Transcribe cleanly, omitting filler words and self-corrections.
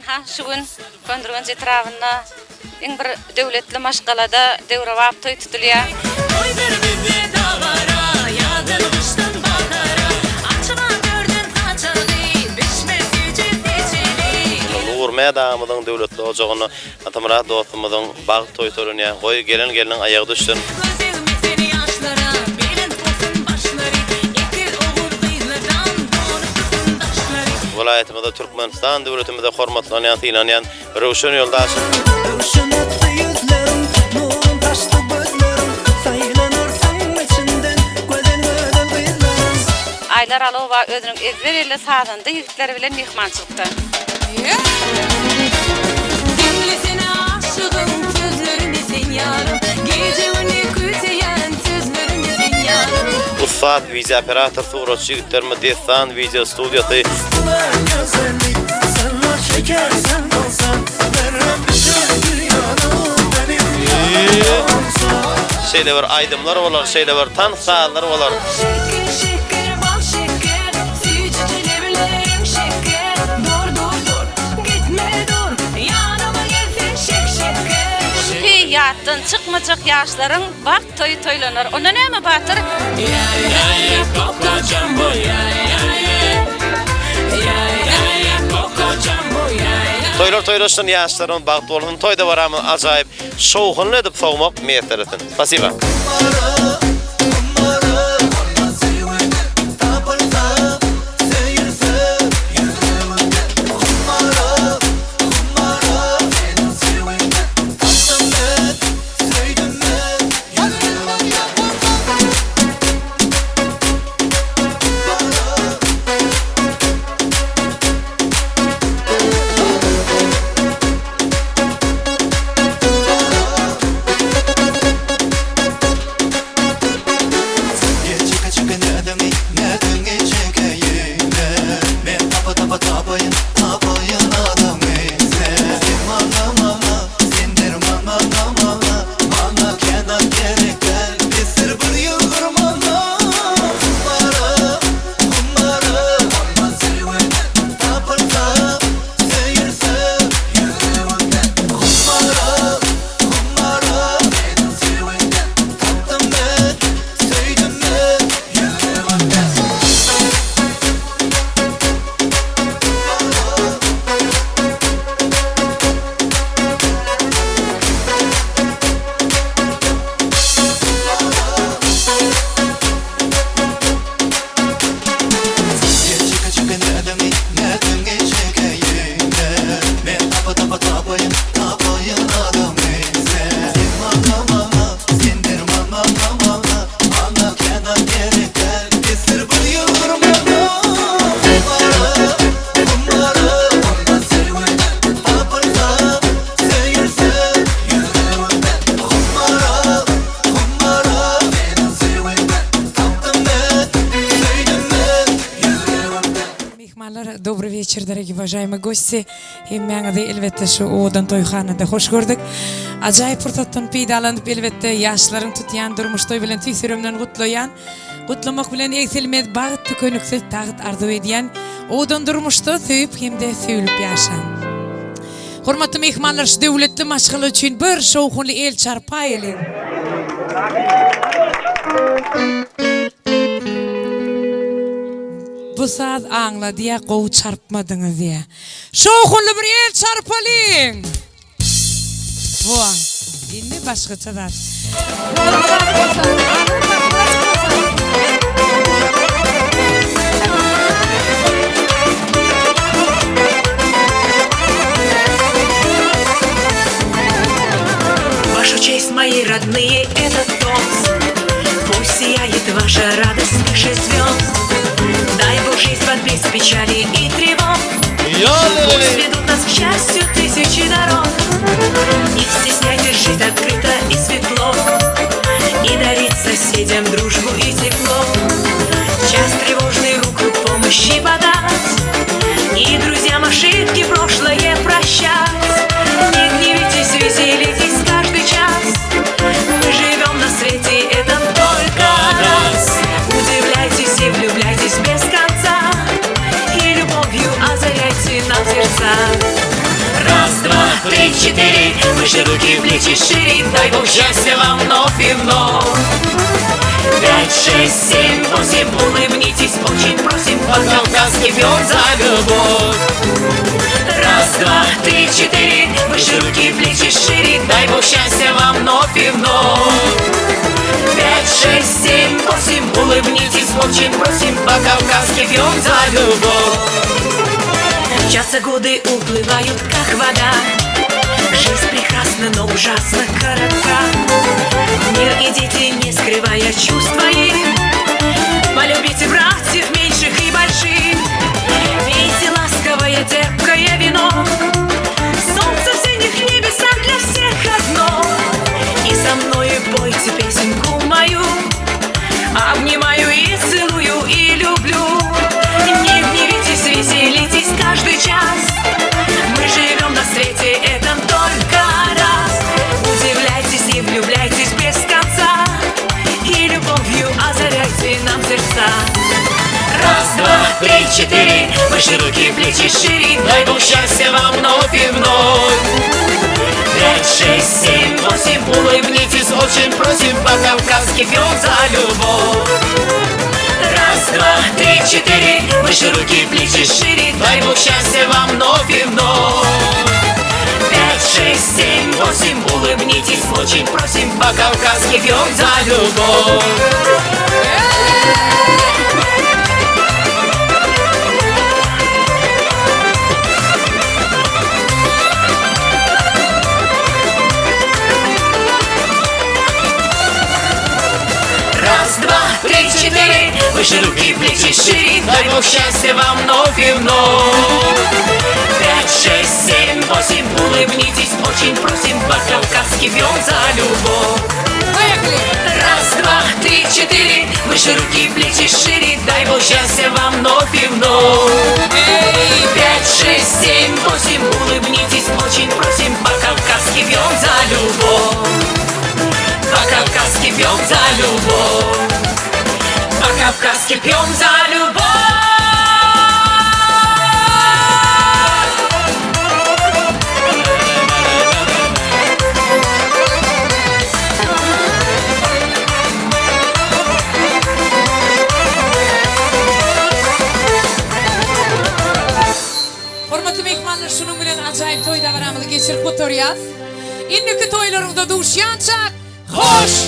Ha, şu gün Köndürgön etrafında en bir devletli maşgalada devravap toy tutulýar. Uğurmaya dağımıdın devletli ocağını atamıra dostumudun bağ toy torunya koy gelin ayağı düşsün. Vilayetimizde Türkmenistan devletimizde hormatlanan, tıylanan Ruşen yoldaşım. Aylar Alova özünün ezberiyle sağlandı, yigitleri bilen mihmançılıkta. Dinlesene aşığım sözlerini sen yarım, geceni küteyen sözlerini sen yarım. Ustad video operator suratçı yigitlerimi destan video studiyası. Şeyle var aydımlar olar, şeyle var tan sağlar olar. Şeker, bal şeker, sütçü leblerim şeker. Dur, gitme dur, yanıma gelsin şeker. Hey yattın çıkmayacak yaşların bak toy toylanır. Ona ne mi batır? Ya, Coco Jumbo, ya, Coco Jumbo, ya. Toylaşın yaşların baktı olsun toyda var ama acayip şovhunlu edip soğumak meyetleretin. Spasiba. Добрый вечер, дорогие уважаемые гости. И маңызды elbette şu odan toyxanada hoş gördük. Acayip fırsattan peydalanıp elbette yaşların tutyan durmuş toy bilen tüysürümden kutlayan, kutlamak bilen eksilmez bağıt tükönüksüz tağıt arzu ediyen odan durmuşta söyüp hem de söylüp yaşan. Hormatly mehmanlar, şu devletli maşgılı üçün bir şovhunlu el çarpayılın. Bu saat ağla diye qovu çarpmadınız diye. Şovhunlu bir el çarpalın. Bu an. Yine başka çadar. Вашу честь, мои родные, этот тост. Пусть сияет ваша радость выше звезд. Дай Бог жизнь без печали и тревог. Пусть ведут нас к счастью тысячи дорог. Не стесняйтесь жить открыто и светло, и дарить соседям дружбу и тепло. Час тревожный руку помощи подать, и друзьям ошибки прошлое прощать. Не гневитесь, веселитесь каждый час. Мы живем на свете, это только раз. Удивляйтесь и влюбляйтесь без конца, и любовью озаряйте нам сердца. три, четыре. Выше руки, плечи шире. Дай Бог счастья вам вновь и вновь. 5, 6, 7, 8. Улыбнитесь, очень просим. По-кавказски пьем за любовь. Раз, два, три, четыре. Выше руки, плечи шире. Дай Бог счастья вам вновь и вновь. 5, 6, 7, 8. Улыбнитесь, очень просим. По-кавказски пьем за любовь. Часто годы уплывают, как вода. Жизнь прекрасна, но ужасно коротка. Мир и дети, не скрывая чувств своих, полюбите братьев меньших и больших. Пейте ласковое, терпкое вино. Солнце в синих небесах для всех одно. И со мною пойте песенку мою. Обнимаю и целую, и люблю. Не гневитесь, веселитесь каждый час. Мы живем на свете этом только раз. Удивляйтесь и влюбляйтесь без конца. И любовью озаряйте нам сердца. Раз, два, три, четыре. Выше руки, плечи шире. Дай Бог счастья вам вновь и вновь. 5, 6, 7, 8. Улыбнитесь, очень просим. По-кавказски пьем за любовь. Раз, два, три, четыре. Выше руки, плечи шире. Дай Бог счастья вам вновь и вновь. 5, 6, 7, 8. Улыбнитесь, очень просим. По-кавказски пьем за любовь. Раз, два, три, четыре. Выше руки, плечи шире. Дай Бог счастья вам вновь и вновь. 5, 6, 7, 8. Улыбнитесь, очень просим. По-кавказски пьем за любовь. Раз, два, три, четыре. Выше руки, плечи шире. Дай Бог счастья вам вновь и вновь. 5, 6, 7, 8. Улыбнитесь, очень просим. По-кавказски пьем за любовь. По-кавказски пьем за любовь. По-кавказски пьем за любовь. Hormatly mehmonlar, shuning bilan ajoyib to'y davramini kechirib o'tyryapmiz. Endi to'ylarimizda dush yanchaq. Xo'sh!